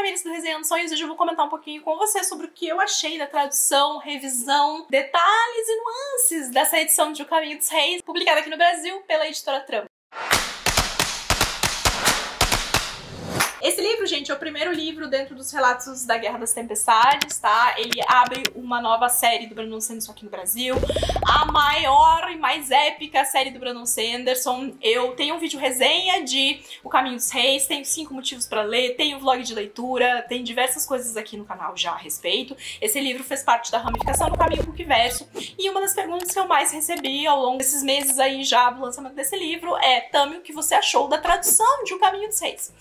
Tamires do Resenhando Sonhos. Hoje eu vou comentar um pouquinho com você sobre o que eu achei da tradução, revisão, detalhes e nuances dessa edição de O Caminho dos Reis, publicada aqui no Brasil pela editora Trama. Esse livro, gente, é o primeiro livro dentro dos relatos da Guerra das Tempestades, tá? Ele abre uma nova série do Brandon Sanderson aqui no Brasil, a maior e mais épica série do Brandon Sanderson. Eu tenho um vídeo resenha de O Caminho dos Reis, tenho 5 motivos pra ler, tenho vlog de leitura, tem diversas coisas aqui no canal já a respeito. Esse livro fez parte da ramificação do Caminho Bookverso, e uma das perguntas que eu mais recebi ao longo desses meses aí já do lançamento desse livro é: Tami, o que você achou da tradução de O Caminho dos Reis?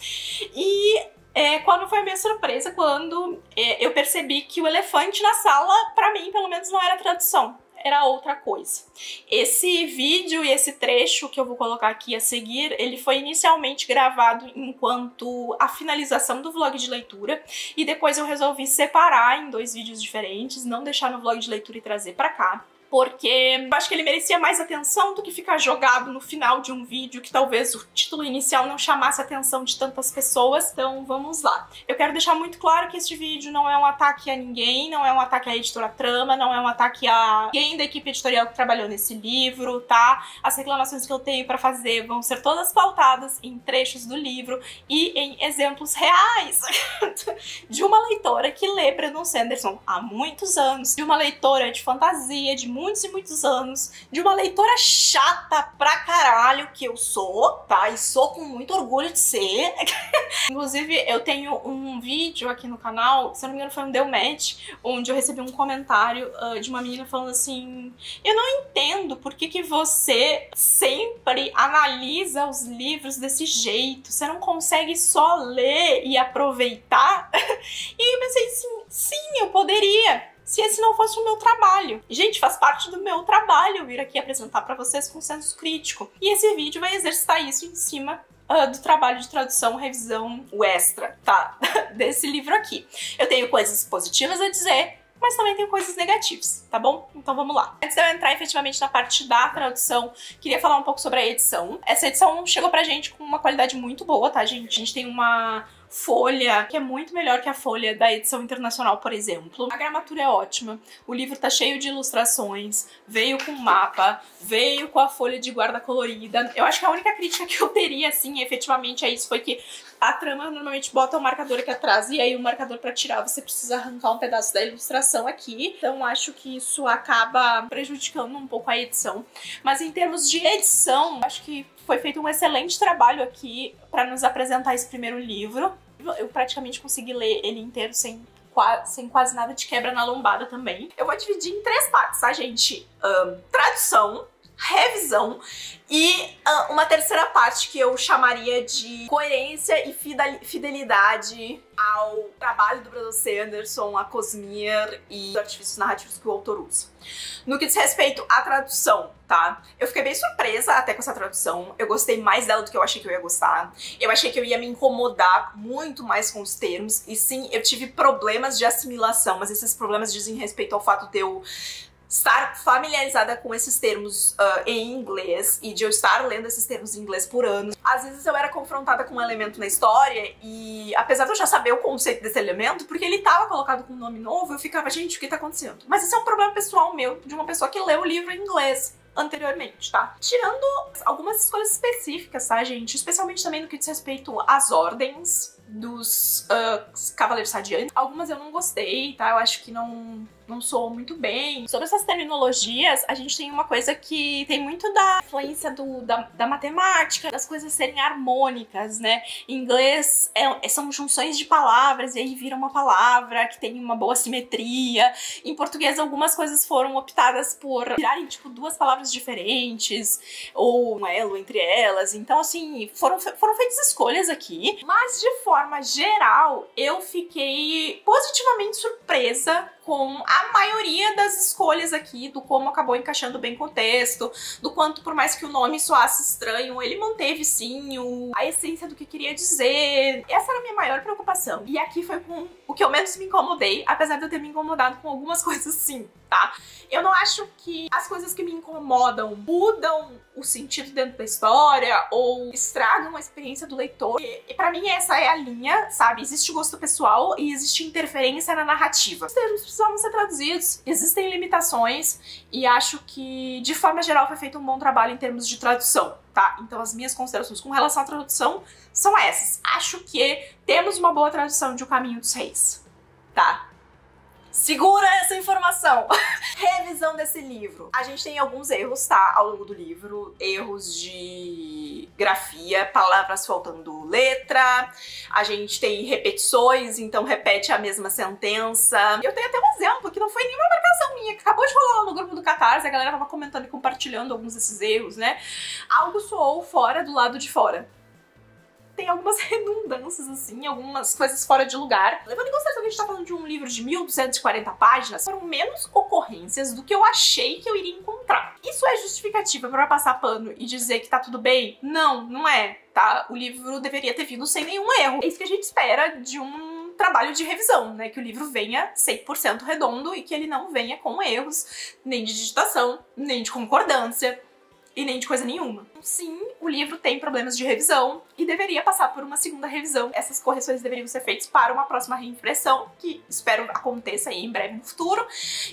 Qual foi a minha surpresa quando eu percebi que o elefante na sala, pra mim, pelo menos, não era tradução, era outra coisa. Esse vídeo e esse trecho que eu vou colocar aqui a seguir, ele foi inicialmente gravado enquanto a finalização do vlog de leitura, e depois eu resolvi separar em 2 vídeos diferentes, não deixar no vlog de leitura e trazer pra cá, porque eu acho que ele merecia mais atenção do que ficar jogado no final de um vídeo que talvez o título inicial não chamasse a atenção de tantas pessoas. Então vamos lá. Eu quero deixar muito claro que este vídeo não é um ataque a ninguém, não é um ataque à editora Trama, não é um ataque a ninguém da equipe editorial que trabalhou nesse livro, tá? As reclamações que eu tenho pra fazer vão ser todas pautadas em trechos do livro e em exemplos reais de uma leitora que lê Brandon Sanderson há muitos anos, de uma leitora de fantasia, de muitos e muitos anos, de uma leitora chata pra caralho que eu sou, tá? E sou com muito orgulho de ser. Inclusive, eu tenho um vídeo aqui no canal, se eu não me engano foi um Deu Match, onde eu recebi um comentário de uma menina falando assim: eu não entendo por que você sempre analisa os livros desse jeito, você não consegue só ler e aproveitar? E eu pensei assim, sim, eu poderia, se esse não fosse o meu trabalho. Gente, faz parte do meu trabalho vir aqui apresentar pra vocês com senso crítico. E esse vídeo vai exercitar isso em cima do trabalho de tradução, revisão, o extra, tá? Desse livro aqui. Eu tenho coisas positivas a dizer, mas também tem coisas negativas, tá bom? Então vamos lá. Antes de eu entrar efetivamente na parte da tradução, queria falar um pouco sobre a edição. Essa edição chegou pra gente com uma qualidade muito boa, tá, gente? A gente tem uma folha que é muito melhor que a folha da edição internacional, por exemplo. A gramatura é ótima, o livro tá cheio de ilustrações, veio com mapa, veio com a folha de guarda colorida. Eu acho que a única crítica que eu teria, assim, efetivamente é isso, foi que a Trama normalmente bota o marcador aqui atrás, e aí o marcador pra tirar você precisa arrancar um pedaço da ilustração aqui, então acho que isso acaba prejudicando um pouco a edição. Mas em termos de edição, acho que foi feito um excelente trabalho aqui pra nos apresentar esse primeiro livro. Eu praticamente consegui ler ele inteiro sem quase nada de quebra na lombada também. Eu vou dividir em 3 partes, tá, gente? Tradução, revisão e uma terceira parte que eu chamaria de coerência e fidelidade ao trabalho do Brandon Sanderson, a Cosmere e os artifícios narrativos que o autor usa. No que diz respeito à tradução, tá? Eu fiquei bem surpresa até com essa tradução. Eu gostei mais dela do que eu achei que eu ia gostar. Eu achei que eu ia me incomodar muito mais com os termos. E sim, eu tive problemas de assimilação, mas esses problemas dizem respeito ao fato de eu estar familiarizada com esses termos em inglês e de eu estar lendo esses termos em inglês por anos. Às vezes eu era confrontada com um elemento na história e, apesar de eu já saber o conceito desse elemento, porque ele tava colocado com um nome novo, eu ficava, gente, o que tá acontecendo? Mas isso é um problema pessoal meu, de uma pessoa que leu o livro em inglês anteriormente, tá? Tirando algumas escolhas específicas, tá, gente? Especialmente também no que diz respeito às ordens dos Cavaleiros Radiantes. Algumas eu não gostei, tá? Eu acho que não soou muito bem. Sobre essas terminologias, a gente tem uma coisa que tem muito da influência da matemática, das coisas serem harmônicas, né? Em inglês são junções de palavras e aí vira uma palavra que tem uma boa simetria. Em português, algumas coisas foram optadas por virarem, tipo, 2 palavras diferentes ou um elo entre elas. Então, assim, foram feitas escolhas aqui, mas de forma geral, eu fiquei positivamente surpresa com a maioria das escolhas aqui, do como acabou encaixando bem com o texto, do quanto, por mais que o nome soasse estranho, ele manteve sim a essência do que queria dizer. Essa era a minha maior preocupação. E aqui foi com o que eu menos me incomodei, apesar de eu ter me incomodado com algumas coisas sim, tá? Eu não acho que as coisas que me incomodam mudam o sentido dentro da história ou estragam a experiência do leitor. E pra mim essa é a linha, sabe? Existe gosto pessoal e existe interferência na narrativa. Os termos precisavam ser traduzidos, existem limitações e acho que, de forma geral, foi feito um bom trabalho em termos de tradução, tá? Então as minhas considerações com relação à tradução são essas. Acho que temos uma boa tradução de O Caminho dos Reis, tá? Segura essa informação! Revisão desse livro. A gente tem alguns erros, tá? Ao longo do livro. Erros de grafia, palavras faltando letra. A gente tem repetições, então repete a mesma sentença. Eu tenho até um exemplo, que não foi nenhuma marcação minha, que acabou de rolar lá no grupo do Catarse, a galera tava comentando e compartilhando alguns desses erros, né? Algo soou fora do lado de fora. Tem algumas redundâncias, assim, algumas coisas fora de lugar. Levando em consideração que a gente tá falando de um livro de 1240 páginas, foram menos ocorrências do que eu achei que eu iria encontrar. Isso é justificativa pra passar pano e dizer que tá tudo bem? Não, não é, tá? O livro deveria ter vindo sem nenhum erro. É isso que a gente espera de um trabalho de revisão, né? Que o livro venha 100% redondo e que ele não venha com erros, nem de digitação, nem de concordância, e nem de coisa nenhuma. Sim, o livro tem problemas de revisão e deveria passar por uma segunda revisão. Essas correções deveriam ser feitas para uma próxima reimpressão, que espero aconteça aí em breve no futuro,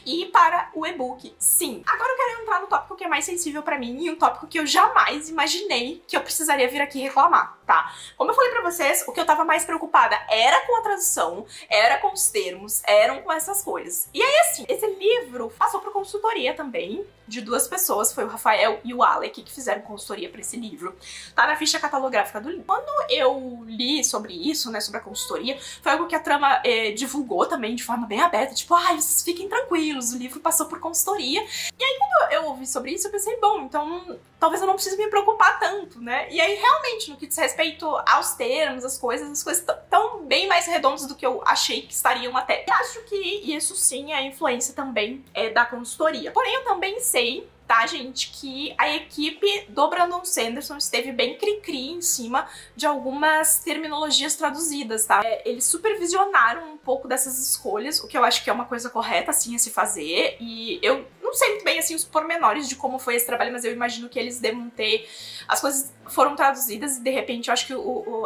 e para o e-book, sim. Agora eu quero entrar no tópico que é mais sensível pra mim e um tópico que eu jamais imaginei que eu precisaria vir aqui reclamar, tá? Como eu falei pra vocês, o que eu tava mais preocupada era com a tradução, era com os termos, eram com essas coisas. E aí assim, esse livro passou por consultoria também, de duas pessoas, foi o Rafael e o Alec, que fizeram consultoria pra esse livro. Tá na ficha catalográfica do livro. Quando eu li sobre isso, né, sobre a consultoria, foi algo que a Trama divulgou também de forma bem aberta, tipo, ai, vocês fiquem tranquilos, o livro passou por consultoria. E aí quando eu ouvi sobre isso, eu pensei, bom, então talvez eu não precise me preocupar tanto, né? E aí realmente, no que diz respeito aos termos, as coisas estão bem mais redondas do que eu achei que estariam até. E acho que isso sim é a influência também da consultoria. Porém, eu também sei, tá, gente, que a equipe do Brandon Sanderson esteve bem cri-cri em cima de algumas terminologias traduzidas, tá? Eles supervisionaram um pouco dessas escolhas, o que eu acho que é uma coisa correta, assim, a se fazer, e eu não sei muito bem, assim, os pormenores de como foi esse trabalho, mas eu imagino que eles devam ter... As coisas foram traduzidas e, de repente, eu acho que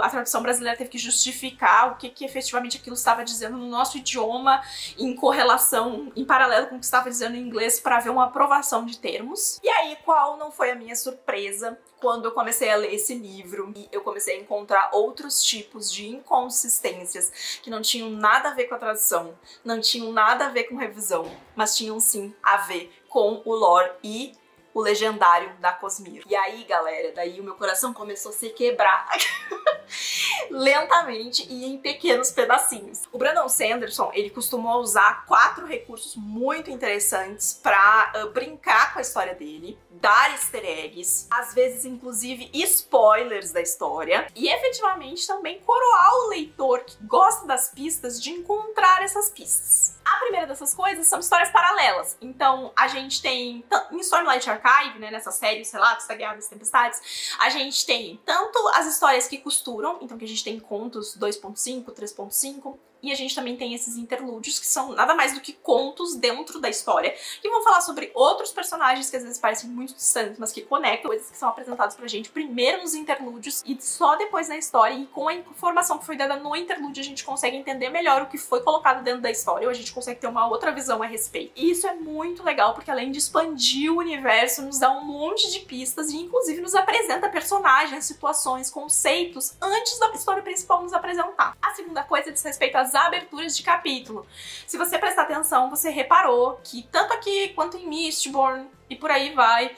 a tradução brasileira teve que justificar o que efetivamente aquilo estava dizendo no nosso idioma, em correlação, em paralelo com o que estava dizendo em inglês, para haver uma aprovação de termos. E aí, qual não foi a minha surpresa quando eu comecei a ler esse livro e eu comecei a encontrar outros tipos de inconsistências que não tinham nada a ver com a tradução, não tinham nada a ver com revisão, mas tinham sim a ver com o lore e o legendário da Cosmere. E aí, galera, daí o meu coração começou a se quebrar lentamente e em pequenos pedacinhos. O Brandon Sanderson, ele costumou usar 4 recursos muito interessantes pra brincar com a história dele, dar easter eggs, às vezes inclusive spoilers da história, e efetivamente também coroar o leitor que gosta das pistas de encontrar essas pistas. A primeira dessas coisas são histórias paralelas. Então, a gente tem, em Stormlight Archive, né, nessa série, os relatos da Guerra das Tempestades, a gente tem tanto as histórias que costuram, então que a gente tem contos 2.5, 3.5, e a gente também tem esses interlúdios, que são nada mais do que contos dentro da história, que vão falar sobre outros personagens que às vezes parecem muito distantes, mas que conectam, coisas que são apresentadas pra gente primeiro nos interlúdios e só depois na história, e com a informação que foi dada no interlúdio a gente consegue entender melhor o que foi colocado dentro da história, ou a gente consegue ter uma outra visão a respeito. E isso é muito legal, porque além de expandir o universo, nos dá um monte de pistas e inclusive nos apresenta personagens, situações, conceitos antes da história principal nos apresentar. A segunda coisa diz respeito às aberturas de capítulo. Se você prestar atenção, você reparou que tanto aqui quanto em Mistborn e por aí vai,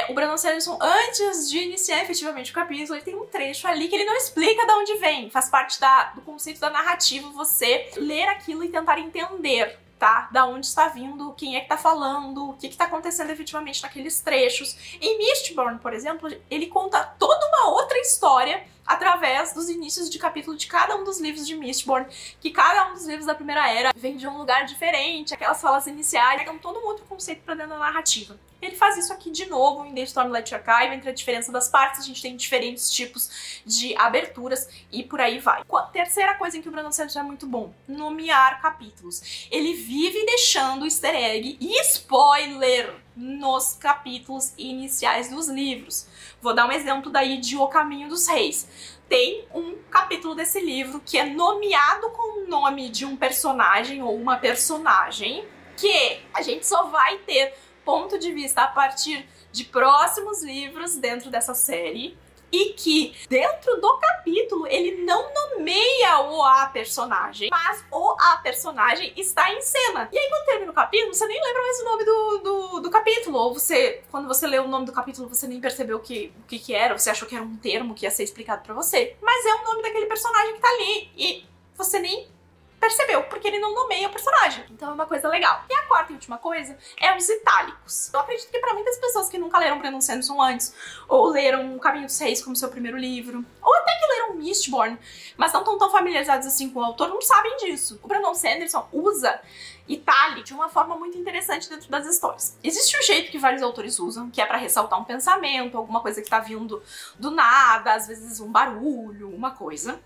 o Brandon Sanderson, antes de iniciar efetivamente o capítulo, ele tem um trecho ali que ele não explica de onde vem. Faz parte do conceito da narrativa você ler aquilo e tentar entender, tá? Da onde está vindo, quem é que tá falando, o que que tá acontecendo efetivamente naqueles trechos. Em Mistborn, por exemplo, ele conta toda uma outra história através dos inícios de capítulo de cada um dos livros de Mistborn, que cada um dos livros da Primeira Era vem de um lugar diferente, aquelas falas iniciais, pegam todo um outro conceito pra dentro da narrativa. Ele faz isso aqui de novo em The Stormlight Archive. Entre a diferença das partes, a gente tem diferentes tipos de aberturas e por aí vai. Terceira coisa em que o Brandon Sanderson é muito bom: nomear capítulos. Ele vive deixando easter egg e spoiler nos capítulos iniciais dos livros. Vou dar um exemplo daí de O Caminho dos Reis. Tem um capítulo desse livro que é nomeado com o nome de um personagem ou uma personagem que a gente só vai ter ponto de vista a partir de próximos livros dentro dessa série, e que dentro do capítulo ele não nomeia o a personagem, mas o a personagem está em cena. E aí quando termina o capítulo, você nem lembra mais o nome do capítulo, ou você, quando você lê o nome do capítulo, você nem percebeu o que era, você achou que era um termo que ia ser explicado pra você, mas é o nome daquele personagem que tá ali, e você nem percebeu, porque ele não nomeia o personagem. Então é uma coisa legal. E a quarta e última coisa é os itálicos. Eu acredito que pra muitas pessoas que nunca leram Brandon Sanderson antes, ou leram O Caminho dos Reis como seu primeiro livro, ou até que leram Mistborn, mas não estão tão familiarizados assim com o autor, não sabem disso. O Brandon Sanderson usa itálico de uma forma muito interessante dentro das histórias. Existe um jeito que vários autores usam, que é pra ressaltar um pensamento, alguma coisa que tá vindo do nada, às vezes um barulho, uma coisa.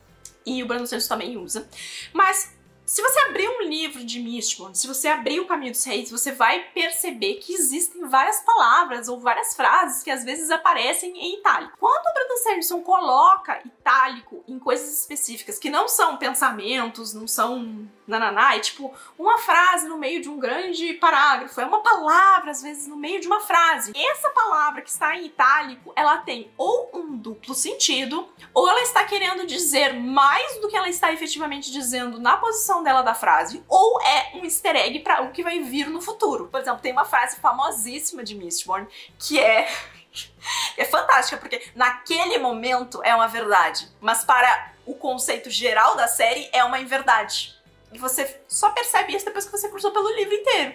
E o Brandon Sanderson também usa. Mas se você abrir um livro de Mistborn, se você abrir O Caminho dos Reis, você vai perceber que existem várias palavras ou várias frases que às vezes aparecem em itálico. Quando o Brandon Sanderson coloca itálico em coisas específicas que não são pensamentos, não são nananá, é tipo uma frase no meio de um grande parágrafo, é uma palavra às vezes no meio de uma frase. Essa palavra que está em itálico, ela tem ou um duplo sentido, ou ela está querendo dizer mais do que ela está efetivamente dizendo na posição dela da frase, ou é um easter egg para algo que vai vir no futuro. Por exemplo, tem uma frase famosíssima de Mistborn que é fantástica, porque naquele momento é uma verdade, mas para o conceito geral da série é uma inverdade. E você só percebe isso depois que você cursou pelo livro inteiro.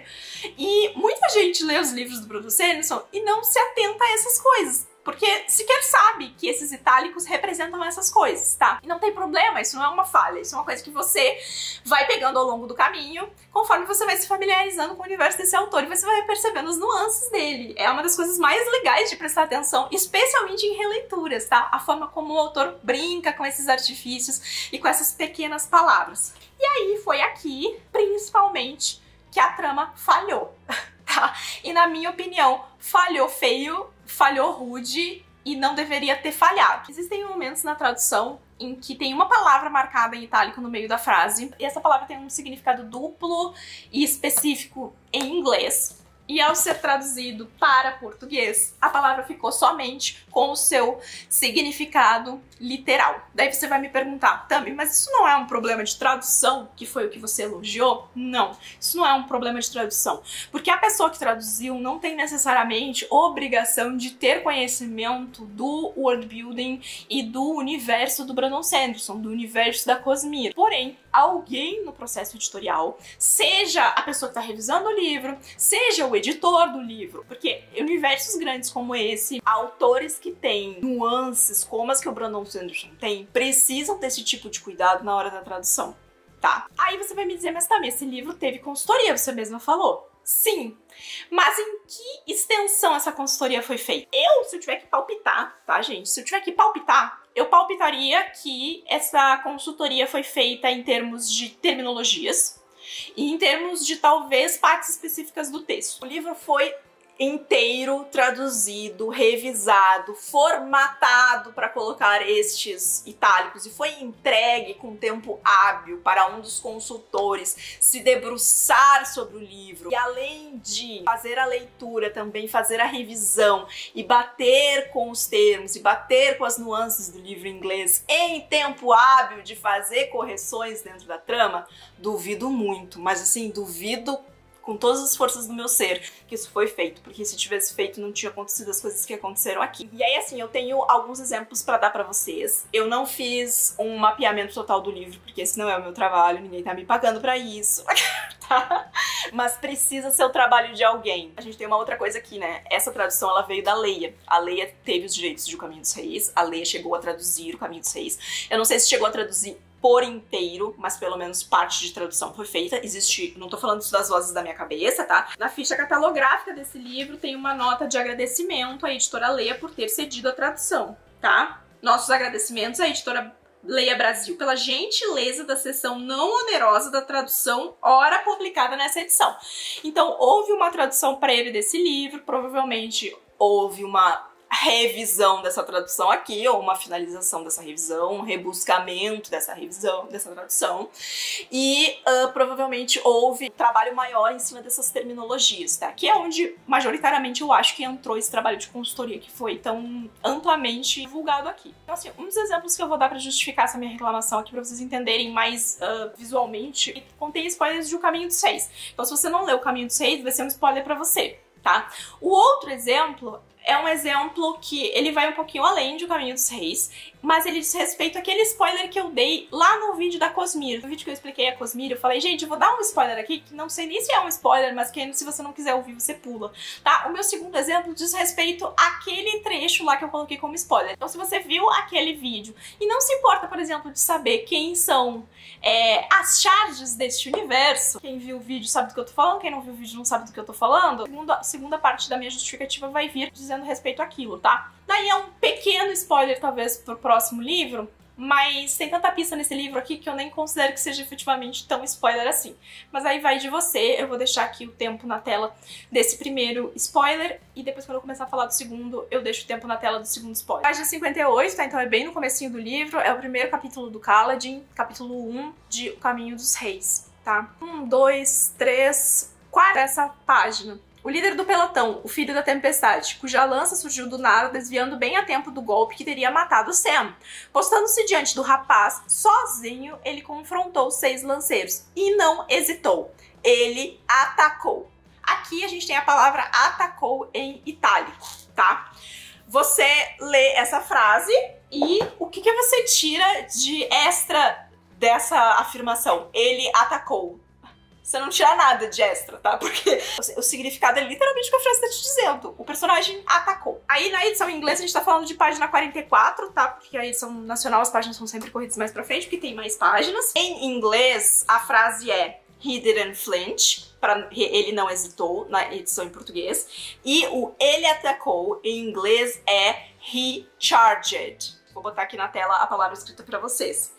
E muita gente lê os livros do Brandon Sanderson e não se atenta a essas coisas, porque sequer sabe que esses itálicos representam essas coisas, tá? E não tem problema, isso não é uma falha, isso é uma coisa que você vai pegando ao longo do caminho, conforme você vai se familiarizando com o universo desse autor, e você vai percebendo as nuances dele. É uma das coisas mais legais de prestar atenção, especialmente em releituras, tá? A forma como o autor brinca com esses artifícios e com essas pequenas palavras. E aí foi aqui, principalmente, que a trama falhou, tá? E na minha opinião, falhou feio, falhou rude e não deveria ter falhado. Existem momentos na tradução em que tem uma palavra marcada em itálico no meio da frase, e essa palavra tem um significado duplo e específico em inglês. E ao ser traduzido para português, a palavra ficou somente com o seu significado literal. Daí você vai me perguntar, Tami, mas isso não é um problema de tradução, que foi o que você elogiou? Não, isso não é um problema de tradução. Porque a pessoa que traduziu não tem necessariamente obrigação de ter conhecimento do world building e do universo do Brandon Sanderson, do universo da Cosmere. Porém, alguém no processo editorial, seja a pessoa que está revisando o livro, seja o editor do livro, porque universos grandes como esse, autores que têm nuances como as que o Brandon Sanderson tem, precisam desse tipo de cuidado na hora da tradução, tá? Aí você vai me dizer, mas também esse livro teve consultoria, você mesma falou. Sim, mas em que extensão essa consultoria foi feita? Se eu tiver que palpitar, tá, gente? Se eu tiver que palpitar, eu palpitaria que essa consultoria foi feita em termos de terminologias e em termos de, talvez, partes específicas do texto. O livro foi inteiro traduzido, revisado, formatado para colocar estes itálicos e foi entregue com tempo hábil para um dos consultores se debruçar sobre o livro e, além de fazer a leitura, também fazer a revisão e bater com os termos e bater com as nuances do livro em inglês em tempo hábil de fazer correções dentro da trama. Duvido muito, mas assim, duvido com todas as forças do meu ser que isso foi feito, porque se tivesse feito não tinha acontecido as coisas que aconteceram aqui. E aí, assim, eu tenho alguns exemplos pra dar pra vocês. Eu não fiz um mapeamento total do livro, porque esse não é o meu trabalho, ninguém tá me pagando pra isso, tá? mas precisa ser o trabalho de alguém. A gente tem uma outra coisa aqui, né? Essa tradução, ela veio da Leia. A Leia teve os direitos de O Caminho dos Reis, a Leia chegou a traduzir O Caminho dos Reis. Eu não sei se chegou a traduzir por inteiro, mas pelo menos parte de tradução foi feita. Existe, não tô falando isso das vozes da minha cabeça, tá? Na ficha catalográfica desse livro tem uma nota de agradecimento à editora Leia por ter cedido a tradução, tá? Nossos agradecimentos à editora Leia Brasil pela gentileza da seção não onerosa da tradução ora publicada nessa edição. Então, houve uma tradução prévia desse livro, provavelmente houve uma revisão dessa tradução aqui, ou uma finalização dessa revisão, um rebuscamento dessa revisão, dessa tradução, e provavelmente houve trabalho maior em cima dessas terminologias, tá? Que é onde, majoritariamente, eu acho que entrou esse trabalho de consultoria que foi tão amplamente divulgado aqui. Então, assim, um dos exemplos que eu vou dar pra justificar essa minha reclamação aqui, pra vocês entenderem mais visualmente, contém spoilers de O Caminho dos Reis. Então, se você não leu O Caminho dos Reis, vai ser um spoiler pra você, tá? O outro exemplo é um exemplo que ele vai um pouquinho além de O Caminho dos Reis, mas ele diz respeito àquele spoiler que eu dei lá no vídeo da Cosmir. No vídeo que eu expliquei a Cosmir, eu falei, gente, eu vou dar um spoiler aqui, que não sei nem se é um spoiler, mas que se você não quiser ouvir, você pula, tá? O meu segundo exemplo diz respeito àquele trecho lá que eu coloquei como spoiler. Então, se você viu aquele vídeo e não se importa, por exemplo, de saber quem são as charges deste universo, quem viu o vídeo sabe do que eu tô falando, quem não viu o vídeo não sabe do que eu tô falando, a segunda parte da minha justificativa vai vir dizendo respeito àquilo, tá? Daí é um pequeno spoiler, talvez, pro próximo livro, mas tem tanta pista nesse livro aqui que eu nem considero que seja efetivamente tão spoiler assim. Mas aí vai de você, eu vou deixar aqui o tempo na tela desse primeiro spoiler, e depois quando eu começar a falar do segundo, eu deixo o tempo na tela do segundo spoiler. Página 58, tá? Então é bem no comecinho do livro, é o primeiro capítulo do Kaladin, capítulo 1 de O Caminho dos Reis, tá? 1, 2, 3, 4 essa página. O líder do pelotão, o filho da tempestade, cuja lança surgiu do nada, desviando bem a tempo do golpe que teria matado Sam. Postando-se diante do rapaz, sozinho, ele confrontou 6 lanceiros e não hesitou. Ele atacou. Aqui a gente tem a palavra atacou em itálico, tá? Você lê essa frase e o que você tira de extra dessa afirmação? Ele atacou. Você não tira nada de extra, tá? Porque o significado é literalmente o que a frase tá te dizendo. O personagem atacou. Aí na edição em inglês a gente tá falando de página 44, tá? Porque a edição nacional as páginas são sempre corridas mais pra frente, porque tem mais páginas. Em inglês a frase é He didn't flinch, ele não hesitou, na edição em português. E o ele atacou em inglês é He charged. Vou botar aqui na tela a palavra escrita para vocês.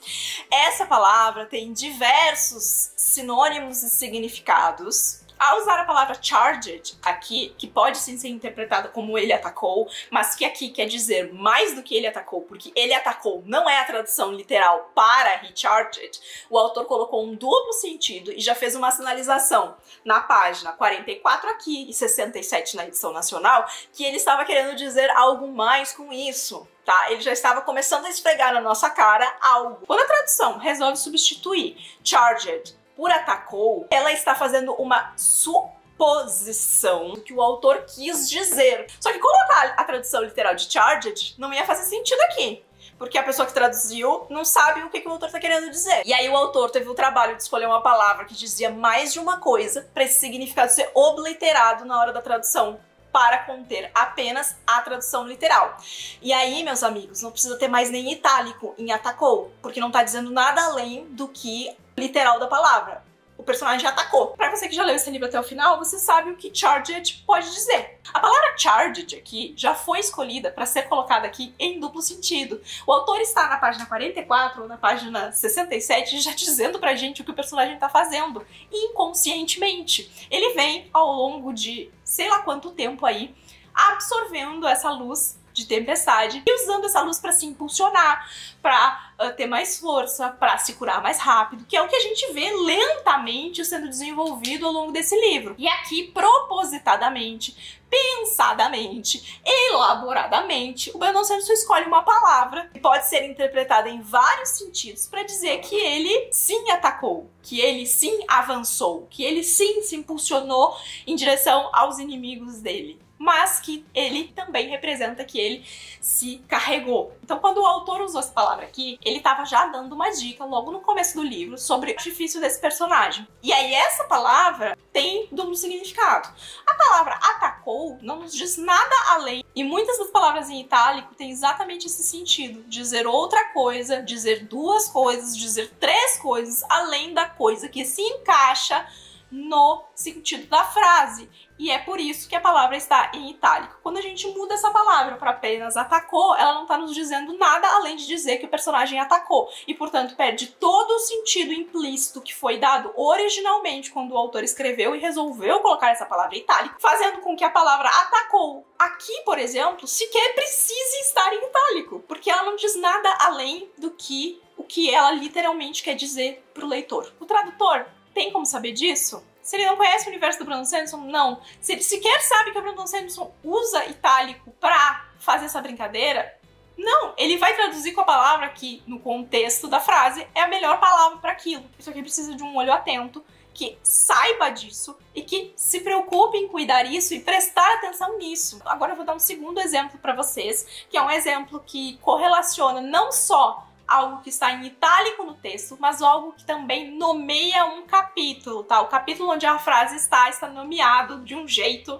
Essa palavra tem diversos sinônimos e significados. Ao usar a palavra charged aqui, que pode sim ser interpretada como ele atacou, mas que aqui quer dizer mais do que ele atacou, porque ele atacou não é a tradução literal para he charged, o autor colocou um duplo sentido e já fez uma sinalização na página 44 aqui e 67 na edição nacional, que ele estava querendo dizer algo mais com isso. Tá? Ele já estava começando a esfregar na nossa cara algo. Quando a tradução resolve substituir charged por atacou, ela está fazendo uma suposição do que o autor quis dizer. Só que colocar a tradução literal de charged não ia fazer sentido aqui. Porque a pessoa que traduziu não sabe o que o autor está querendo dizer. E aí o autor teve o trabalho de escolher uma palavra que dizia mais de uma coisa para esse significado ser obliterado na hora da tradução, para conter apenas a tradução literal. E aí, meus amigos, não precisa ter mais nem itálico em atacou, porque não tá dizendo nada além do que literal da palavra. O personagem atacou. Pra você que já leu esse livro até o final, você sabe o que charged pode dizer. A palavra charged aqui já foi escolhida para ser colocada aqui em duplo sentido. O autor está na página 44 ou na página 67 já dizendo pra gente o que o personagem tá fazendo inconscientemente. Ele vem ao longo de sei lá quanto tempo aí absorvendo essa luz de tempestade e usando essa luz para se impulsionar, para ter mais força, para se curar mais rápido, que é o que a gente vê lentamente sendo desenvolvido ao longo desse livro. E aqui, propositadamente, pensadamente, elaboradamente, o Brandon Sanderson escolhe uma palavra que pode ser interpretada em vários sentidos para dizer que ele sim atacou, que ele sim avançou, que ele sim se impulsionou em direção aos inimigos dele. mas que ele também representa que ele se carregou. Então, quando o autor usou essa palavra aqui, ele estava já dando uma dica logo no começo do livro sobre o difícil desse personagem. E aí, essa palavra tem duplo significado. A palavra atacou não nos diz nada além, e muitas das palavras em itálico têm exatamente esse sentido: dizer outra coisa, dizer duas coisas, dizer três coisas, além da coisa que se encaixa no sentido da frase. E é por isso que a palavra está em itálico. Quando a gente muda essa palavra para apenas atacou, ela não está nos dizendo nada além de dizer que o personagem atacou. E, portanto, perde todo o sentido implícito que foi dado originalmente quando o autor escreveu e resolveu colocar essa palavra em itálico, fazendo com que a palavra atacou aqui, por exemplo, sequer precise estar em itálico, porque ela não diz nada além do que o que ela literalmente quer dizer para o leitor. O tradutor tem como saber disso? Se ele não conhece o universo do Brandon Sanderson, não. Se ele sequer sabe que o Brandon Sanderson usa itálico pra fazer essa brincadeira, não. Ele vai traduzir com a palavra que, no contexto da frase, é a melhor palavra para aquilo. Isso aqui precisa de um olho atento, que saiba disso e que se preocupe em cuidar isso e prestar atenção nisso. Agora eu vou dar um segundo exemplo para vocês, que é um exemplo que correlaciona não só algo que está em itálico no texto, mas algo que também nomeia um capítulo, tá? O capítulo onde a frase está nomeado de um jeito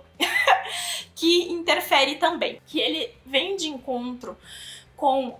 que interfere também. Que ele vem de encontro com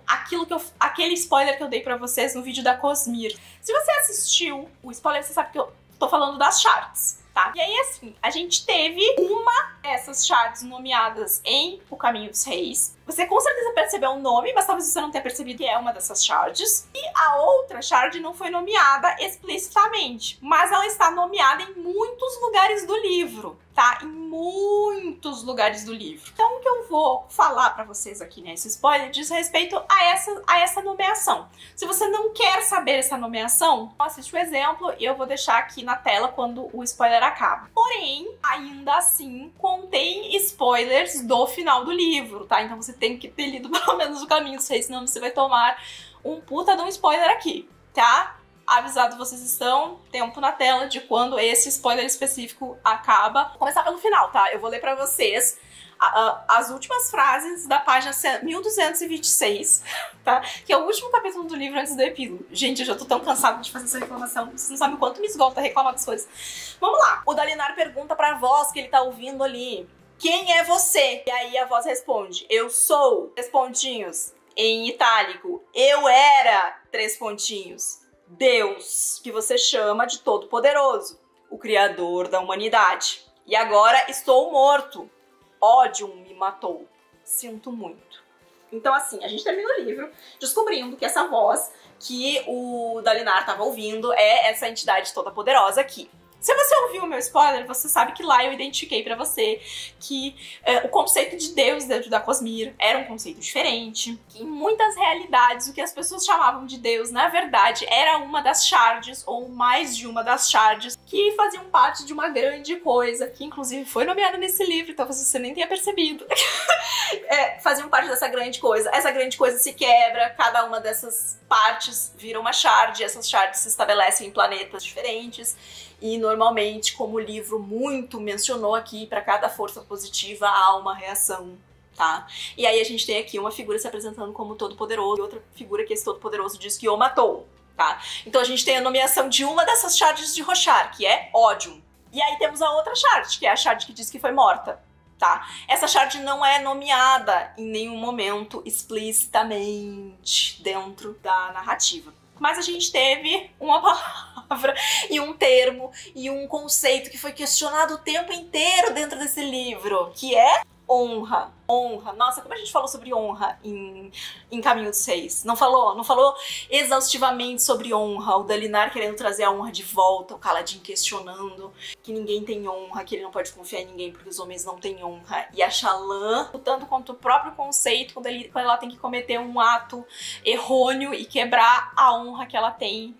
aquele spoiler que eu dei pra vocês no vídeo da Cosmir. Se você assistiu o spoiler, você sabe que eu tô falando das shards, tá? E aí, assim, a gente teve uma dessas shards nomeadas em O Caminho dos Reis. Você com certeza percebeu o nome, mas talvez você não tenha percebido que é uma dessas shards. E a outra shard não foi nomeada explicitamente, mas ela está nomeada em muitos lugares do livro, tá? Em muitos lugares do livro. Então o que eu vou falar pra vocês aqui nesse spoiler diz respeito a essa nomeação. Se você não quer saber essa nomeação, assiste o exemplo e eu vou deixar aqui na tela quando o spoiler acaba. Porém, ainda assim, contém spoilers do final do livro, tá? Então você tem que ter lido pelo menos O Caminho dos Reis, senão você vai tomar um puta de um spoiler aqui, tá? Avisado vocês estão, tempo na tela de quando esse spoiler específico acaba. Vou começar pelo final, tá? Eu vou ler pra vocês as últimas frases da página 1226, tá? Que é o último capítulo do livro antes do epílogo. Gente, eu já tô tão cansada de fazer essa reclamação. Vocês não sabem o quanto me esgota reclamar das coisas. Vamos lá. O Dalinar pergunta pra voz que ele tá ouvindo ali: quem é você? E aí a voz responde: eu sou, 3 pontinhos, em itálico. Eu era, 3 pontinhos. Deus, que você chama de Todo-Poderoso, o Criador da humanidade. E agora estou morto. Ódio me matou. Sinto muito. Então, assim, a gente termina o livro descobrindo que essa voz que o Dalinar estava ouvindo é essa entidade toda poderosa aqui. Se você ouviu o meu spoiler, você sabe que lá eu identifiquei pra você que o conceito de Deus dentro da Cosmir era um conceito diferente, que em muitas realidades o que as pessoas chamavam de Deus, na verdade, era uma das shards, ou mais de uma das shards, que faziam parte de uma grande coisa, que inclusive foi nomeada nesse livro, talvez você nem tenha percebido. Faziam parte dessa grande coisa. Essa grande coisa se quebra, cada uma dessas partes vira uma shard, e essas shards se estabelecem em planetas diferentes. E normalmente, como o livro muito mencionou aqui, para cada força positiva há uma reação, tá? E aí a gente tem aqui uma figura se apresentando como Todo-Poderoso e outra figura que esse Todo-Poderoso diz que o matou, tá? Então a gente tem a nomeação de uma dessas shards de Roshar, que é Ódium. E aí temos a outra shard, que é a shard que diz que foi morta, tá? Essa shard não é nomeada em nenhum momento explicitamente dentro da narrativa. Mas a gente teve uma palavra e um termo e um conceito que foi questionado o tempo inteiro dentro desse livro, que é honra. Honra. Nossa, como a gente falou sobre honra em Caminho dos Reis? Não falou? Não falou exaustivamente sobre honra. O Dalinar querendo trazer a honra de volta, o Kaladin questionando que ninguém tem honra, que ele não pode confiar em ninguém porque os homens não têm honra. E a Shallan lutando contra o próprio conceito quando ela tem que cometer um ato errôneo e quebrar a honra que ela tem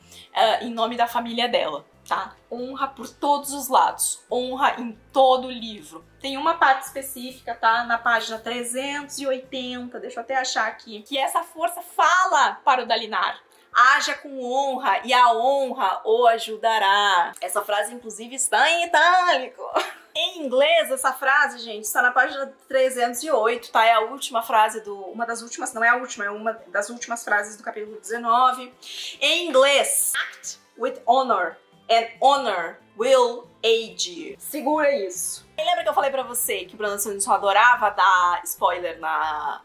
em nome da família dela. Tá? Honra por todos os lados, honra em todo o livro. Tem uma parte específica, tá? Na página 380, deixa eu até achar aqui, que essa força fala para o Dalinar: haja com honra e a honra o ajudará. Essa frase, inclusive, está em itálico. Em inglês, essa frase, gente, está na página 308, tá? É a última frase uma das últimas, não é a última, é uma das últimas frases do capítulo 19. Em inglês, act with honor and honor will aid you. Segura isso. E lembra que eu falei pra você que o Brandon Sanderson só adorava dar spoiler na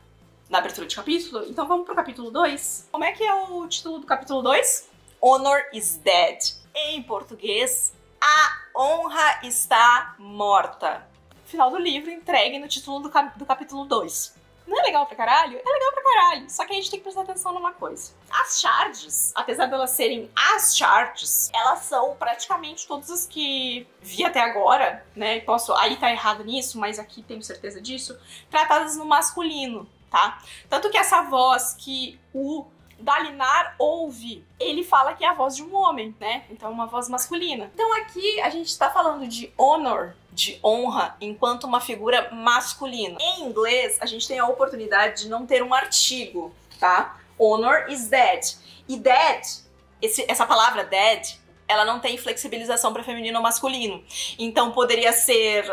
abertura de capítulo? Então vamos pro capítulo 2. Como é que é o título do capítulo 2? Honor is dead. Em português, a honra está morta. Final do livro entregue no título do capítulo 2. Não é legal pra caralho? É legal pra caralho. Só que a gente tem que prestar atenção numa coisa. As charges, apesar de elas serem as charges, elas são praticamente todas as que vi até agora, né? Posso aí tá errado nisso, mas aqui tenho certeza disso. Tratadas no masculino, tá? Tanto que essa voz que o Dalinar ouve, ele fala que é a voz de um homem, né? Então é uma voz masculina. Então aqui a gente tá falando de honor, de honra, enquanto uma figura masculina. Em inglês, a gente tem a oportunidade de não ter um artigo, tá? Honor is dead. E dead, essa palavra dead, ela não tem flexibilização para feminino ou masculino. Então poderia ser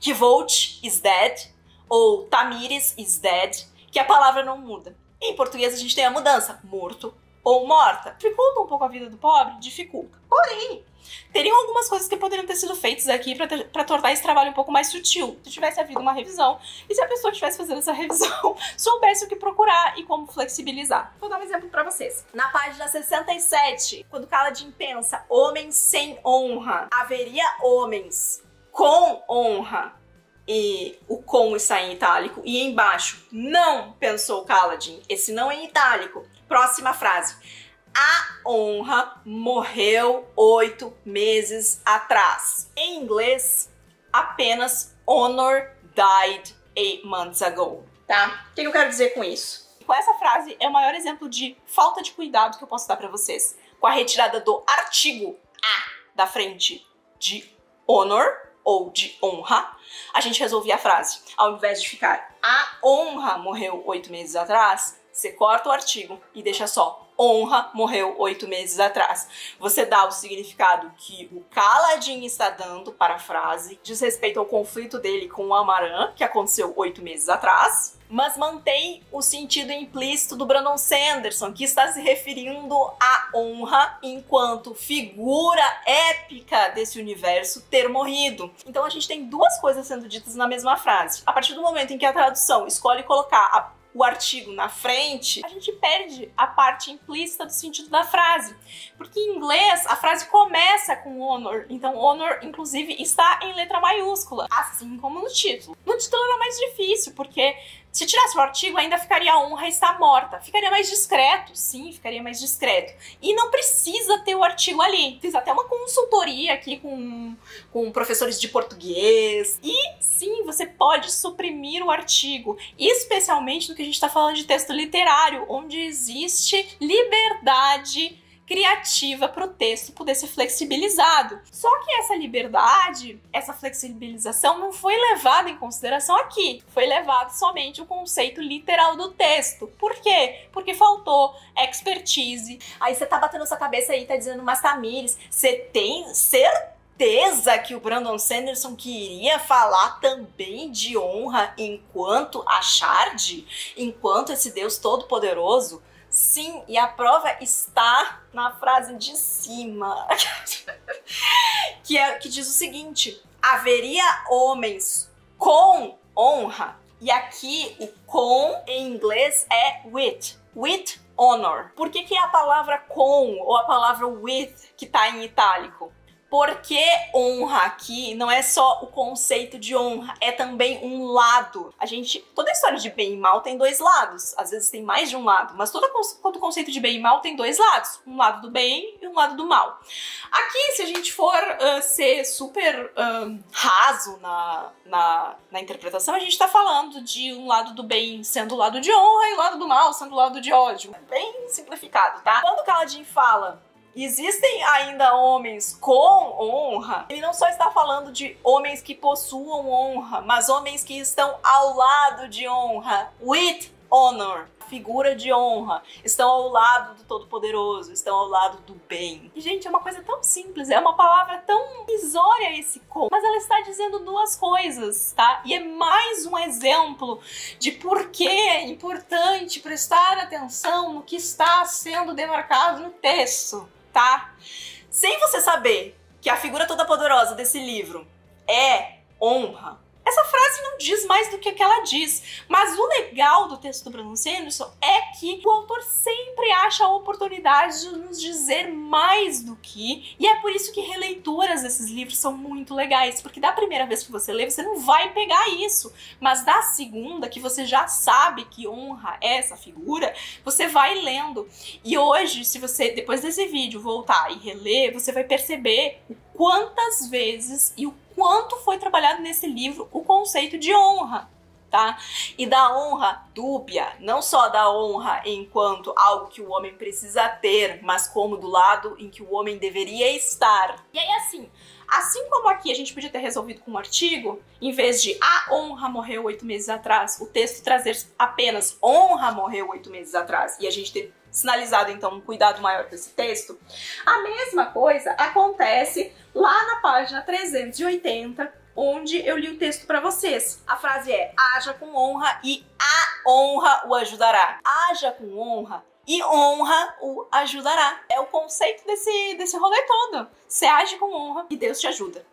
Kvolt is dead ou Tamiris is dead, que a palavra não muda. Em português a gente tem a mudança, morto ou morta. Dificulta um pouco a vida do pobre? Dificulta. Porém, teriam algumas coisas que poderiam ter sido feitas aqui pra tornar esse trabalho um pouco mais sutil. Se tivesse havido uma revisão e se a pessoa que estivesse fazendo essa revisão soubesse o que procurar e como flexibilizar. Vou dar um exemplo pra vocês. Na página 67, quando Kaladin pensa homens sem honra, haveria homens com honra. E o com está em itálico. E embaixo, não, pensou Kaladin. Esse não é em itálico. Próxima frase. A honra morreu 8 meses atrás. Em inglês, apenas honor died 8 months ago. Tá? O que eu quero dizer com isso? Com essa frase é o maior exemplo de falta de cuidado que eu posso dar pra vocês. Com a retirada do artigo a da frente de honor ou de honra, a gente resolvia a frase. Ao invés de ficar a honra morreu 8 meses atrás, você corta o artigo e deixa só honra morreu 8 meses atrás. Você dá o significado que o Kaladin está dando para a frase, diz respeito ao conflito dele com o Amaran, que aconteceu 8 meses atrás, mas mantém o sentido implícito do Brandon Sanderson, que está se referindo à honra enquanto figura épica desse universo ter morrido. Então a gente tem duas coisas sendo ditas na mesma frase. A partir do momento em que a tradução escolhe colocar o artigo na frente, a gente perde a parte implícita do sentido da frase. Porque em inglês a frase começa com honor, então honor inclusive está em letra maiúscula, assim como no título. No título era mais difícil, porque se tirasse o artigo ainda ficaria a honra está morta. Ficaria mais discreto, sim, ficaria mais discreto. E não precisa ter o artigo ali. Fiz até uma consultoria aqui com professores de português. E sim, você pode suprimir o artigo, especialmente no que a gente está falando de texto literário, onde existe liberdade criativa para o texto poder ser flexibilizado. Só que essa liberdade, essa flexibilização não foi levada em consideração aqui. Foi levado somente o conceito literal do texto. Por quê? Porque faltou expertise. Aí você tá batendo sua cabeça aí, tá dizendo, mas Tamiris, você tem certeza que o Brandon Sanderson queria falar também de honra enquanto a Shard? Enquanto esse Deus todo-poderoso? Sim, e a prova está na frase de cima, que diz o seguinte: haveria homens com honra, e aqui o com em inglês é with honor. Por que é a palavra com ou a palavra with que está em itálico? Porque honra aqui não é só o conceito de honra, é também um lado. Toda a história de bem e mal tem dois lados. Às vezes tem mais de um lado, mas todo conceito de bem e mal tem dois lados. Um lado do bem e um lado do mal. Aqui, se a gente for ser super raso na interpretação, a gente tá falando de um lado do bem sendo o lado de honra e o lado do mal sendo o lado de ódio. Bem simplificado, tá? Quando o Kaladin fala existem ainda homens com honra, ele não só está falando de homens que possuam honra, mas homens que estão ao lado de honra, with honor. figura de honra, estão ao lado do Todo-Poderoso, estão ao lado do bem. E, gente, é uma coisa tão simples, é uma palavra tão irrisória esse conto, mas ela está dizendo duas coisas, tá? E é mais um exemplo de por que é importante prestar atenção no que está sendo demarcado no texto, tá? Sem você saber que a figura toda poderosa desse livro é honra, essa frase não diz mais do que ela diz, mas o legal do texto do Brandon Sanderson é que o autor sempre acha a oportunidade de nos dizer mais do que, e é por isso que releituras desses livros são muito legais, porque da primeira vez que você lê, você não vai pegar isso, mas da segunda, que você já sabe que honra é essa figura, você vai lendo. E hoje, se você, depois desse vídeo, voltar e reler, você vai perceber quantas vezes e o quanto foi trabalhado nesse livro o conceito de honra, tá? E da honra dúbia, não só da honra enquanto algo que o homem precisa ter, mas como do lado em que o homem deveria estar. E aí, assim como aqui a gente podia ter resolvido com um artigo, em vez de a honra morreu 8 meses atrás, o texto trazer apenas honra morreu 8 meses atrás, e a gente ter sinalizado então um cuidado maior com esse texto, a mesma coisa acontece lá na página 380, onde eu li o texto para vocês. A frase é: haja com honra e a honra o ajudará. Haja com honra e honra o ajudará. É o conceito desse rolê todo. Você age com honra e Deus te ajuda.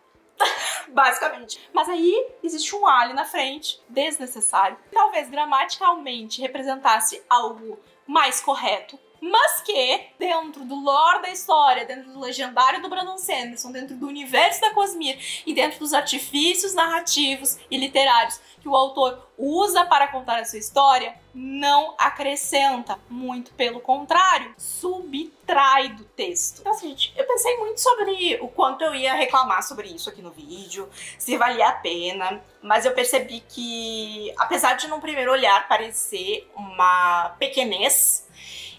Basicamente. Mas aí existe um ali na frente, desnecessário. Talvez gramaticalmente representasse algo mais correto, mas que, dentro do lore da história, dentro do legendário do Brandon Sanderson, dentro do universo da Cosmere e dentro dos artifícios narrativos e literários que o autor usa para contar a sua história, não acrescenta, muito pelo contrário, subtrai do texto. Então, assim, gente, eu pensei muito sobre o quanto eu ia reclamar sobre isso aqui no vídeo, se valia a pena, mas eu percebi que, apesar de num primeiro olhar parecer uma pequenez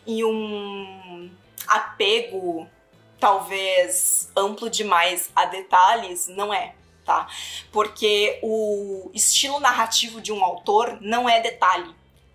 e um apego talvez amplo demais a detalhes, não é, tá? Porque o estilo narrativo de um autor não é detalhe,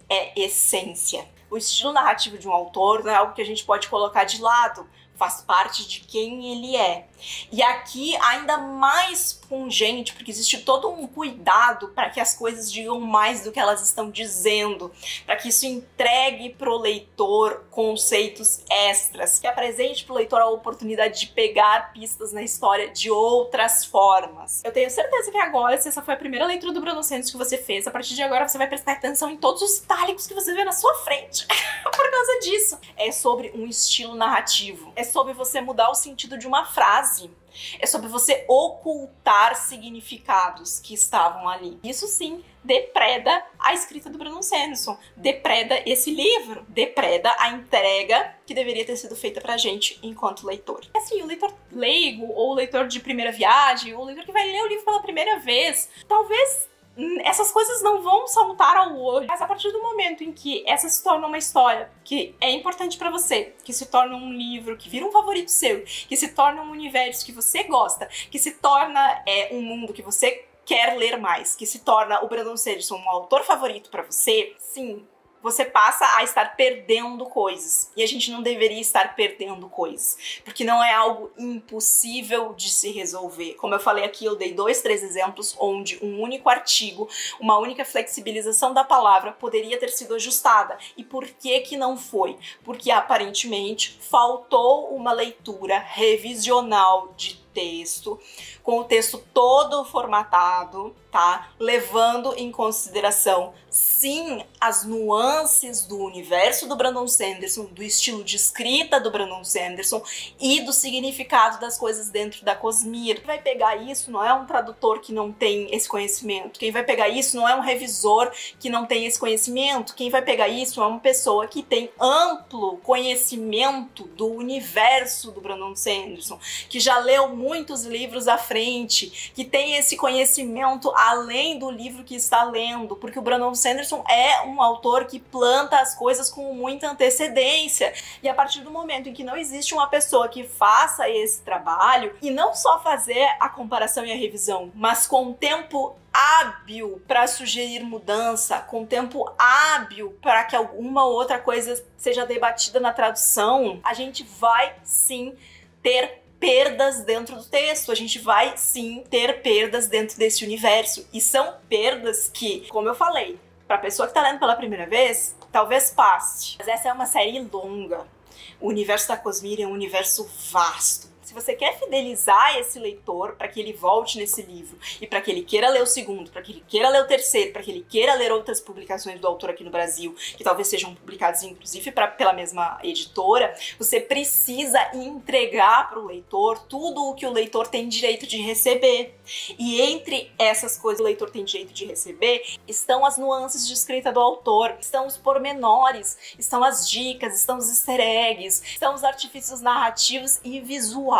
é essência. O estilo narrativo de um autor não é algo que a gente pode colocar de lado, faz parte de quem ele é. E aqui ainda mais pungente, porque existe todo um cuidado para que as coisas digam mais do que elas estão dizendo, para que isso entregue pro leitor conceitos extras, que apresente pro leitor a oportunidade de pegar pistas na história de outras formas. Eu tenho certeza que agora, se essa foi a primeira leitura do Brandon Sanderson que você fez, a partir de agora você vai prestar atenção em todos os itálicos que você vê na sua frente, por causa disso. É sobre um estilo narrativo, é sobre você mudar o sentido de uma frase, é sobre você ocultar significados que estavam ali. Isso sim depreda a escrita do Brandon Sanderson, depreda esse livro, depreda a entrega que deveria ter sido feita pra gente enquanto leitor. Assim, o leitor leigo, ou o leitor de primeira viagem, ou o leitor que vai ler o livro pela primeira vez, talvez essas coisas não vão saltar ao olho, mas a partir do momento em que essa se torna uma história que é importante pra você, que se torna um livro, que vira um favorito seu, que se torna um universo que você gosta, que se torna um mundo que você quer ler mais, que se torna o Brandon Sanderson um autor favorito pra você, sim, você passa a estar perdendo coisas. E a gente não deveria estar perdendo coisas, porque não é algo impossível de se resolver. Como eu falei aqui, eu dei 2, 3 exemplos onde um único artigo, uma única flexibilização da palavra poderia ter sido ajustada. E por que que não foi? Porque aparentemente faltou uma leitura revisional de texto, com o texto todo formatado, tá? Levando em consideração, sim, as nuances do universo do Brandon Sanderson, do estilo de escrita do Brandon Sanderson e do significado das coisas dentro da Cosmere. Quem vai pegar isso não é um tradutor que não tem esse conhecimento. Quem vai pegar isso não é um revisor que não tem esse conhecimento. Quem vai pegar isso é uma pessoa que tem amplo conhecimento do universo do Brandon Sanderson, que já leu muitos livros à frente, que tem esse conhecimento além do livro que está lendo, porque o Brandon Sanderson é um autor que planta as coisas com muita antecedência. E a partir do momento em que não existe uma pessoa que faça esse trabalho, e não só fazer a comparação e a revisão, mas com tempo hábil para sugerir mudança, com tempo hábil para que alguma outra coisa seja debatida na tradução, a gente vai sim ter perdas dentro do texto, a gente vai sim ter perdas dentro desse universo. E são perdas que, como eu falei, para a pessoa que está lendo pela primeira vez, talvez passe. Mas essa é uma série longa. O universo da Cosmere é um universo vasto. Se você quer fidelizar esse leitor para que ele volte nesse livro e para que ele queira ler o segundo, para que ele queira ler o terceiro, para que ele queira ler outras publicações do autor aqui no Brasil, que talvez sejam publicadas inclusive pela mesma editora, você precisa entregar para o leitor tudo o que o leitor tem direito de receber. E entre essas coisas que o leitor tem direito de receber estão as nuances de escrita do autor, estão os pormenores, estão as dicas, estão os easter eggs, estão os artifícios narrativos e visuais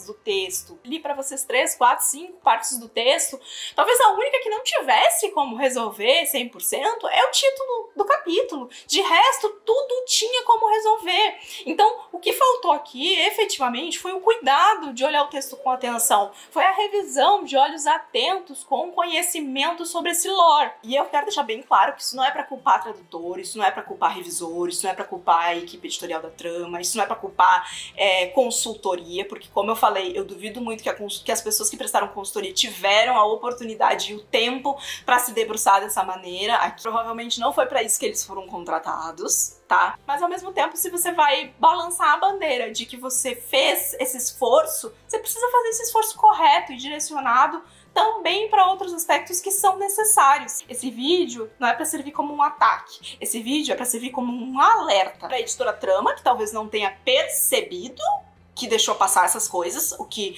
do texto. Li pra vocês 3, 4, 5 partes do texto. Talvez a única que não tivesse como resolver 100% é o título do capítulo. De resto, tudo tinha como resolver. Então, o que faltou aqui, efetivamente, foi o cuidado de olhar o texto com atenção. Foi a revisão de olhos atentos com conhecimento sobre esse lore. E eu quero deixar bem claro que isso não é pra culpar tradutores, isso não é pra culpar revisores, isso não é pra culpar a equipe editorial da trama, isso não é pra culpar consultoria, porque, como eu falei, eu duvido muito que as pessoas que prestaram consultoria tiveram a oportunidade e o tempo para se debruçar dessa maneira. Aqui, provavelmente não foi para isso que eles foram contratados, tá? Mas, ao mesmo tempo, se você vai balançar a bandeira de que você fez esse esforço, você precisa fazer esse esforço correto e direcionado também para outros aspectos que são necessários. Esse vídeo não é para servir como um ataque. Esse vídeo é para servir como um alerta para a editora Trama, que talvez não tenha percebido que deixou passar essas coisas, o que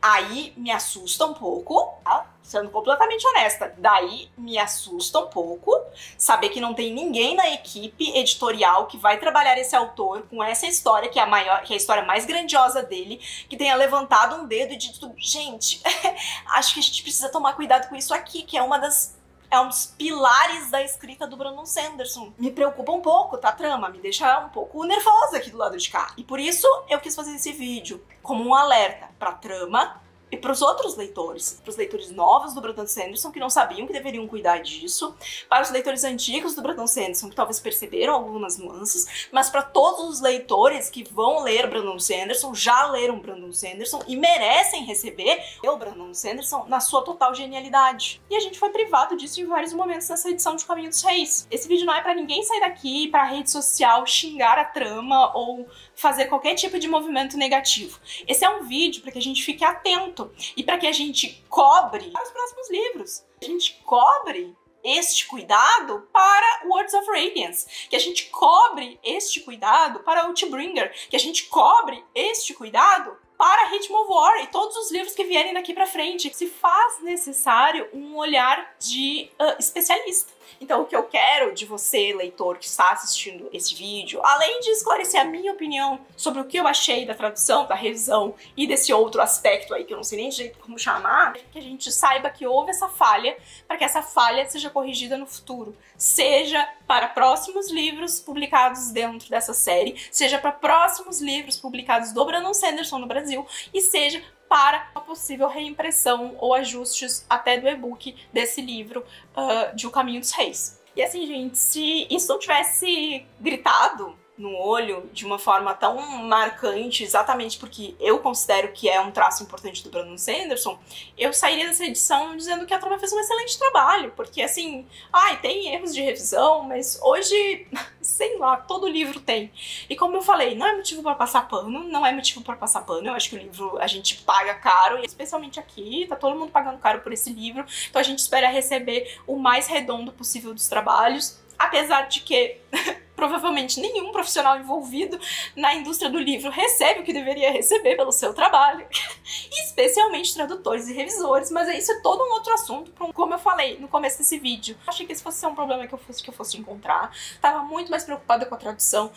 aí me assusta um pouco, tá? Sendo completamente honesta, daí me assusta um pouco saber que não tem ninguém na equipe editorial que vai trabalhar esse autor com essa história, que é a história mais grandiosa dele, que tenha levantado um dedo e dito, gente, acho que a gente precisa tomar cuidado com isso aqui, que é um dos pilares da escrita do Brandon Sanderson. Me preocupa um pouco, tá, trama? Me deixa um pouco nervosa aqui do lado de cá. E por isso eu quis fazer esse vídeo como um alerta pra trama e para os outros leitores, para os leitores novos do Brandon Sanderson que não sabiam que deveriam cuidar disso, para os leitores antigos do Brandon Sanderson que talvez perceberam algumas nuances, mas para todos os leitores que vão ler Brandon Sanderson, já leram Brandon Sanderson e merecem receber o Brandon Sanderson na sua total genialidade. E a gente foi privado disso em vários momentos nessa edição de Caminho dos Reis. Esse vídeo não é para ninguém sair daqui para a rede social xingar a trama ou fazer qualquer tipo de movimento negativo. Esse é um vídeo para que a gente fique atento e para que a gente cobre para os próximos livros. A gente cobre este cuidado para Words of Radiance, que a gente cobre este cuidado para Oathbringer, que a gente cobre este cuidado para Rhythm of War e todos os livros que vierem daqui para frente. Se faz necessário um olhar de especialista. Então, o que eu quero de você, leitor, que está assistindo esse vídeo, além de esclarecer a minha opinião sobre o que eu achei da tradução, da revisão e desse outro aspecto aí que eu não sei nem direito como chamar, que a gente saiba que houve essa falha, para que essa falha seja corrigida no futuro. Seja para próximos livros publicados dentro dessa série, seja para próximos livros publicados do Brandon Sanderson no Brasil, e seja para a possível reimpressão ou ajustes até do e-book desse livro de O Caminho dos Reis. E assim, gente, se isso não tivesse gritado no olho de uma forma tão marcante, exatamente porque eu considero que é um traço importante do Brandon Sanderson, eu sairia dessa edição dizendo que a trama fez um excelente trabalho, porque assim, tem erros de revisão, mas hoje, sei lá, todo livro tem. E como eu falei, não é motivo para passar pano, não é motivo para passar pano, eu acho que o livro a gente paga caro, e especialmente aqui, tá todo mundo pagando caro por esse livro, então a gente espera receber o mais redondo possível dos trabalhos, apesar de que provavelmente nenhum profissional envolvido na indústria do livro recebe o que deveria receber pelo seu trabalho. especialmente tradutores e revisores, mas isso é todo um outro assunto, como eu falei no começo desse vídeo. Achei que esse fosse ser um problema que eu fosse encontrar. Tava muito mais preocupada com a tradução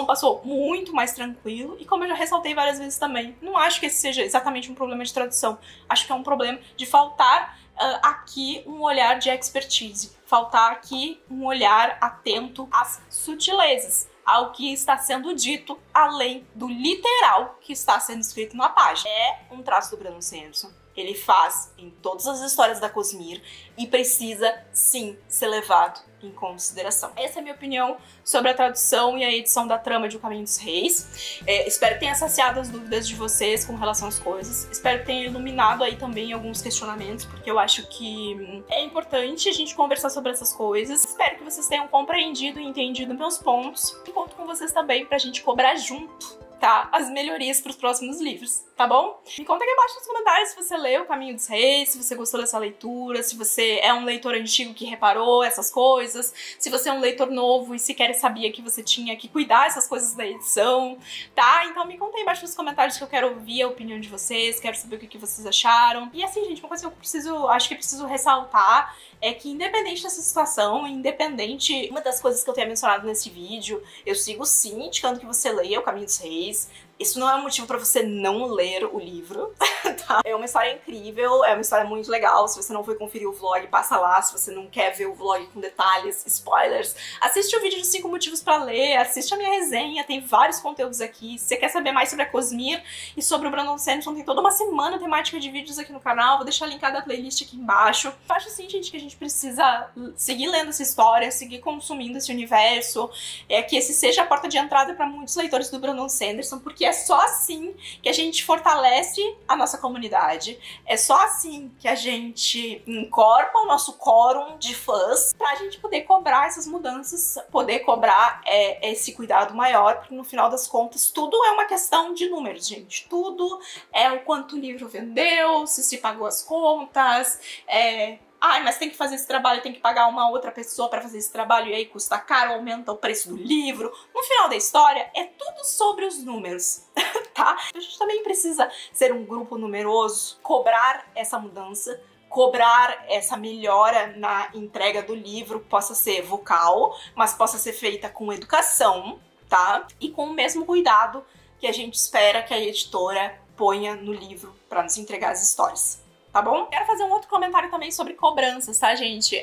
passou muito mais tranquilo, e como eu já ressaltei várias vezes também, não acho que esse seja exatamente um problema de tradução, acho que é um problema de faltar aqui um olhar de expertise, faltar aqui um olhar atento às sutilezas, ao que está sendo dito além do literal que está sendo escrito na página. É um traço do Brandon Sanderson. Ele faz em todas as histórias da Cosmere e precisa, sim, ser levado em consideração. Essa é a minha opinião sobre a tradução e a edição da trama de O Caminho dos Reis. Espero que tenha saciado as dúvidas de vocês com relação às coisas. Espero que tenha iluminado aí também alguns questionamentos, porque eu acho que é importante a gente conversar sobre essas coisas. Espero que vocês tenham compreendido e entendido meus pontos. E conto com vocês também pra gente cobrar junto, tá, as melhorias para os próximos livros, tá bom? Me conta aqui abaixo nos comentários se você leu O Caminho dos Reis, se você gostou dessa leitura, se você é um leitor antigo que reparou essas coisas, se você é um leitor novo e sequer sabia que você tinha que cuidar dessas coisas da edição, tá? Então me conta aí embaixo nos comentários que eu quero ouvir a opinião de vocês, quero saber o que vocês acharam. E assim, gente, uma coisa que eu acho que preciso ressaltar é que independente dessa situação, independente uma das coisas que eu tenha mencionado nesse vídeo, eu sigo sim indicando que você leia O Caminho dos Reis. Isso não é um motivo pra você não ler o livro, tá? É uma história incrível, é uma história muito legal. Se você não foi conferir o vlog, passa lá. Se você não quer ver o vlog com detalhes, spoilers, assiste o vídeo de 5 motivos pra ler, assiste a minha resenha, tem vários conteúdos aqui. Se você quer saber mais sobre a Cosmere e sobre o Brandon Sanderson, tem toda uma semana temática de vídeos aqui no canal. Vou deixar linkada a playlist aqui embaixo. Eu acho assim, gente, que a gente precisa seguir lendo essa história, seguir consumindo esse universo, que esse seja a porta de entrada pra muitos leitores do Brandon Sanderson, porque é só assim que a gente fortalece a nossa comunidade, é só assim que a gente incorpora o nosso quórum de fãs pra gente poder cobrar essas mudanças, poder cobrar esse cuidado maior, porque no final das contas tudo é uma questão de números, gente. Tudo é o quanto o livro vendeu, se pagou as contas, ai, mas tem que fazer esse trabalho, tem que pagar uma outra pessoa pra fazer esse trabalho e aí custa caro, aumenta o preço do livro. No final da história, é tudo sobre os números, tá? A gente também precisa ser um grupo numeroso, cobrar essa mudança, cobrar essa melhora na entrega do livro, possa ser vocal, mas possa ser feita com educação, tá? E com o mesmo cuidado que a gente espera que a editora ponha no livro pra nos entregar as histórias. Tá bom? Quero fazer um outro comentário também sobre cobranças, tá, gente?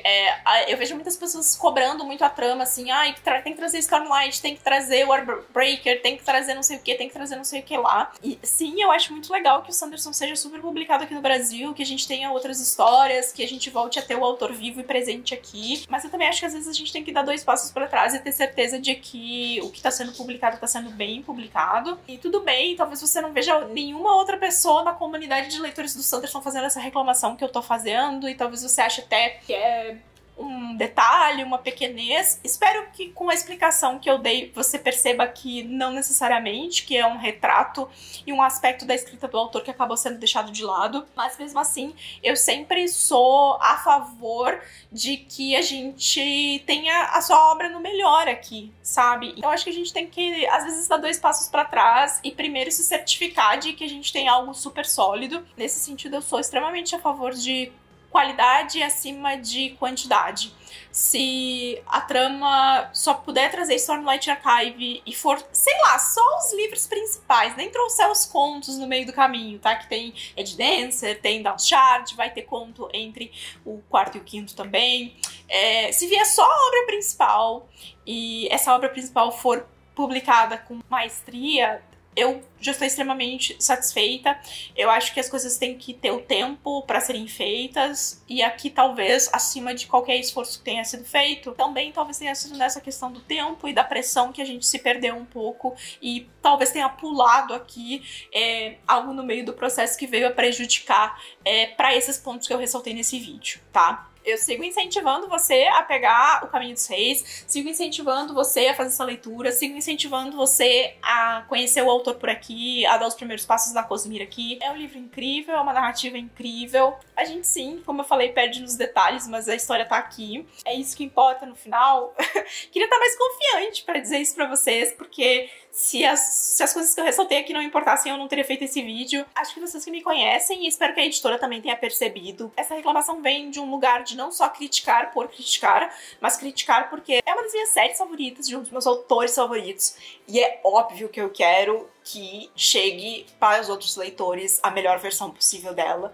Eu vejo muitas pessoas cobrando muito a trama, assim, ai, tem que trazer Stormlight, tem que trazer Warbreaker, tem que trazer não sei o que, tem que trazer não sei o que lá. E sim, eu acho muito legal que o Sanderson seja super publicado aqui no Brasil, que a gente tenha outras histórias, que a gente volte a ter o autor vivo e presente aqui. Mas eu também acho que às vezes a gente tem que dar 2 passos pra trás e ter certeza de que o que tá sendo publicado tá sendo bem publicado. E tudo bem, talvez você não veja nenhuma outra pessoa na comunidade de leitores do Sanderson fazendo essa reclamação que eu tô fazendo, e talvez você ache até que é um detalhe, uma pequenez. Espero que com a explicação que eu dei você perceba que não necessariamente, que é um retrato e um aspecto da escrita do autor que acabou sendo deixado de lado, mas mesmo assim eu sempre sou a favor de que a gente tenha a sua obra no melhor aqui, sabe? Então acho que a gente tem que às vezes dar 2 passos pra trás e primeiro se certificar de que a gente tem algo super sólido. Nesse sentido eu sou extremamente a favor de qualidade acima de quantidade. Se a trama só puder trazer Stormlight Archive e for, sei lá, só os livros principais, nem trouxer os contos no meio do caminho, tá? Que tem Edge Dancer, tem Downshard, vai ter conto entre o 4º e o 5º também. Se vier só a obra principal e essa obra principal for publicada com maestria, eu já estou extremamente satisfeita. Eu acho que as coisas têm que ter o tempo para serem feitas, e aqui talvez, acima de qualquer esforço que tenha sido feito, também talvez tenha sido nessa questão do tempo e da pressão que a gente se perdeu um pouco, e talvez tenha pulado aqui algo no meio do processo que veio a prejudicar para esses pontos que eu ressaltei nesse vídeo, tá? Eu sigo incentivando você a pegar O Caminho dos Reis, sigo incentivando você a fazer essa leitura, sigo incentivando você a conhecer o autor por aqui, a dar os primeiros passos da Cosmere aqui. É um livro incrível, é uma narrativa incrível. A gente sim, como eu falei, perde nos detalhes, mas a história tá aqui. É isso que importa no final. Queria estar mais confiante pra dizer isso pra vocês, porque Se as coisas que eu ressaltei aqui não importassem, eu não teria feito esse vídeo. Acho que vocês que me conhecem, e espero que a editora também tenha percebido, essa reclamação vem de um lugar de não só criticar por criticar, mas criticar porque é uma das minhas séries favoritas, de um dos meus autores favoritos, e é óbvio que eu quero que chegue para os outros leitores a melhor versão possível dela.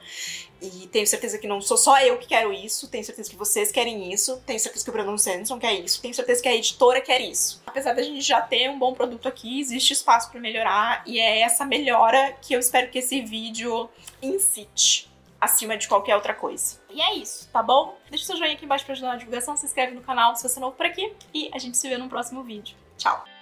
E tenho certeza que não sou só eu que quero isso, tenho certeza que vocês querem isso, tenho certeza que o Brandon Sanderson quer isso, tenho certeza que a editora quer isso. Apesar da gente já ter um bom produto aqui, existe espaço para melhorar, e é essa melhora que eu espero que esse vídeo incite, acima de qualquer outra coisa. E é isso, tá bom? Deixa o seu joinha aqui embaixo para ajudar na divulgação, se inscreve no canal se você é novo por aqui, e a gente se vê no próximo vídeo. Tchau!